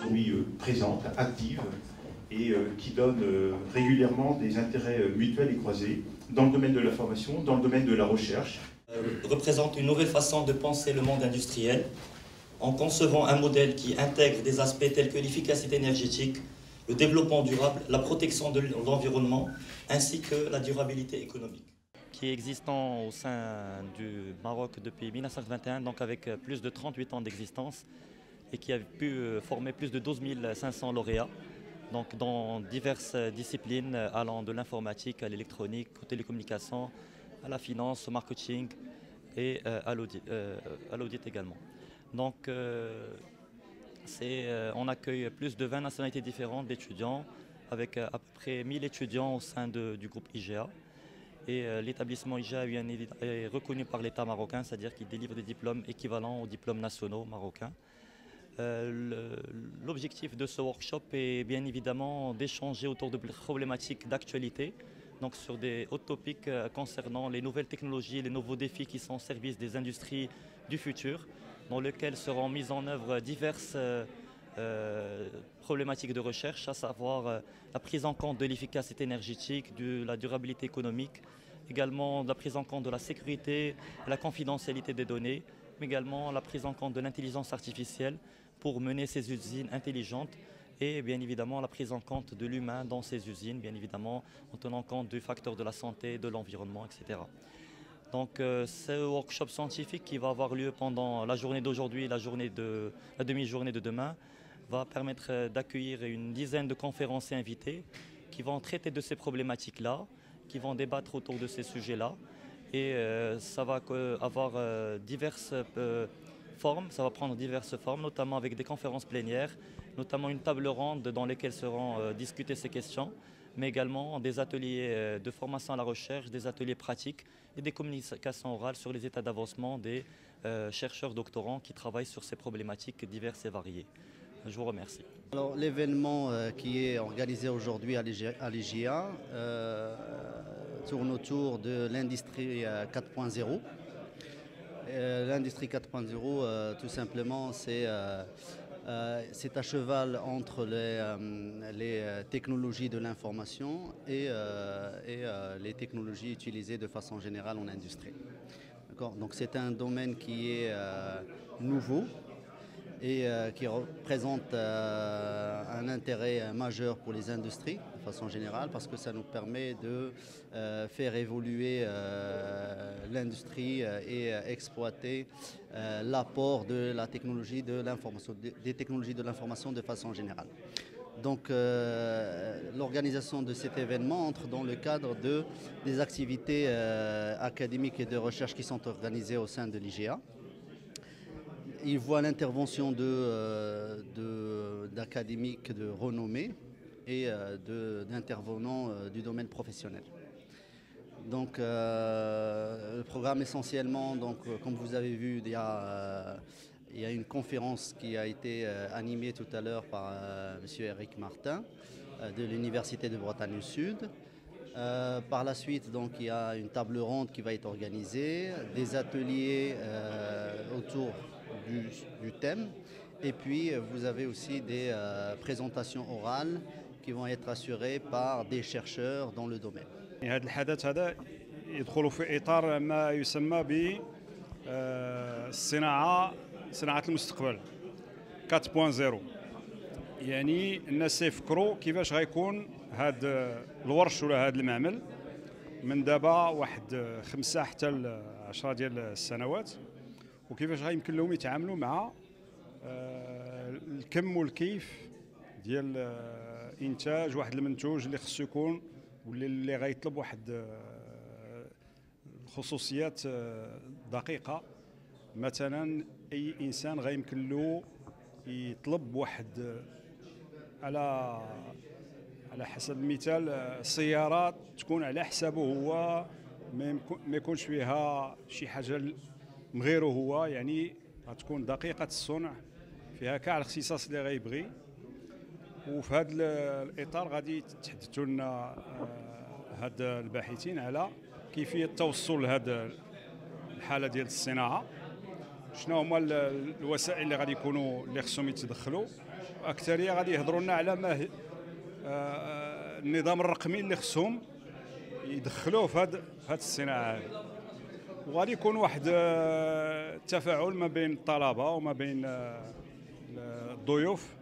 aujourd'hui présente, active, et qui donne régulièrement des intérêts mutuels et croisés dans le domaine de la formation, dans le domaine de la recherche. Représente une nouvelle façon de penser le monde industriel en concevant un modèle qui intègre des aspects tels que l'efficacité énergétique, le développement durable, la protection de l'environnement ainsi que la durabilité économique. Qui est existant au sein du Maroc depuis 1921, donc avec plus de 38 ans d'existence et qui a pu former plus de 12 500 lauréats. Donc dans diverses disciplines allant de l'informatique à l'électronique, aux télécommunications, à la finance, au marketing et à l'audit également. Donc on accueille plus de 20 nationalités différentes d'étudiants avec à peu près 1000 étudiants au sein du groupe IGA. Et l'établissement IGA est reconnu par l'État marocain, c'est-à-dire qu'il délivre des diplômes équivalents aux diplômes nationaux marocains. L'objectif de ce workshop est bien évidemment d'échanger autour de problématiques d'actualité, donc sur des hauts topics concernant les nouvelles technologies, les nouveaux défis qui sont au service des industries du futur, dans lesquels seront mises en œuvre diverses problématiques de recherche, à savoir la prise en compte de l'efficacité énergétique, de la durabilité économique, également la prise en compte de la sécurité, la confidentialité des données, mais également la prise en compte de l'intelligence artificielle pour mener ces usines intelligentes et bien évidemment la prise en compte de l'humain dans ces usines, bien évidemment en tenant compte du facteur de la santé, de l'environnement, etc. Donc ce workshop scientifique qui va avoir lieu pendant la journée d'aujourd'hui et la demi-journée de demain va permettre d'accueillir une dizaine de conférenciers invités qui vont traiter de ces problématiques-là, qui vont débattre autour de ces sujets-là. Et ça va avoir diverses formes, ça va prendre diverses formes, notamment avec des conférences plénières, notamment une table ronde dans lesquelles seront discutées ces questions, mais également des ateliers de formation à la recherche, des ateliers pratiques et des communications orales sur les états d'avancement des chercheurs doctorants qui travaillent sur ces problématiques diverses et variées. Je vous remercie. Alors l'événement qui est organisé aujourd'hui à l'IGA tourne autour de l'industrie 4.0. L'industrie 4.0, tout simplement, c'est à cheval entre les technologies de l'information et les technologies utilisées de façon générale en industrie. Donc c'est un domaine qui est nouveau et qui représente un intérêt majeur pour les industries de façon générale parce que ça nous permet de faire évoluer l'industrie et exploiter l'apport de la technologie de l'information, des technologies de l'information de façon générale. Donc l'organisation de cet événement entre dans le cadre des activités académiques et de recherche qui sont organisées au sein de l'IGA. Il voit l'intervention d'académiques de renommée et d'intervenants du domaine professionnel. Donc le programme essentiellement, donc, comme vous avez vu, il y a une conférence qui a été animée tout à l'heure par M. Eric Martin de l'Université de Bretagne Sud. Par la suite, donc, il y a une table ronde qui va être organisée, des ateliers autour du thème, et puis vous avez aussi des présentations orales qui vont être assurées par des chercheurs dans le domaine. هذا الحدث هذا يدخل في إطار ما يسمى بالصناعة صناعة المستقبل 4.0. يعني الناس يفكروا كيفاش غيكون هذا الورش ولا هذا المعمل من دابا واحد 5 حتى ل 10 ديال السنوات، وكيفاش غيمكن لهم يتعاملوا مع الكم والكيف ديال انتاج واحد المنتوج اللي خصو يكون واللي غيطلب واحد خصوصيات دقيقه. مثلا اي انسان غيمكن له يطلب واحد على حسب المثال سيارات تكون على حسابه هو، ما يكونش فيها شي حاجه من غيره هو، يعني غتكون دقيقه الصنع فيها كاع الاختصاص اللي غيبغي. وفي هذا الاطار غادي يتحدثوا لنا هاد الباحثين على كيفيه التوصل لهذا الحاله ديال الصناعه، شنو هما الوسائل اللي غادي يكونوا اللي خصهم يتدخلوا اكثريه غادي يهضروا لنا على ما النظام الرقمي اللي خصهم يدخلوه في هذه الصناعه هذه، وغادي يكون واحد التفاعل ما بين الطلبه وما بين الضيوف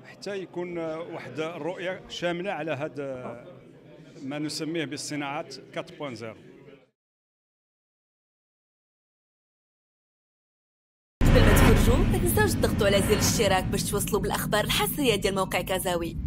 حتى يكون واحد الرؤيه شامله على هذا ما نسميه بالصناعات 4.0. قبل ما تخرجوا ما تنساوش تضغطوا على زر الاشتراك باش توصلوا بالاخبار الحصريه ديال موقع كازاوي.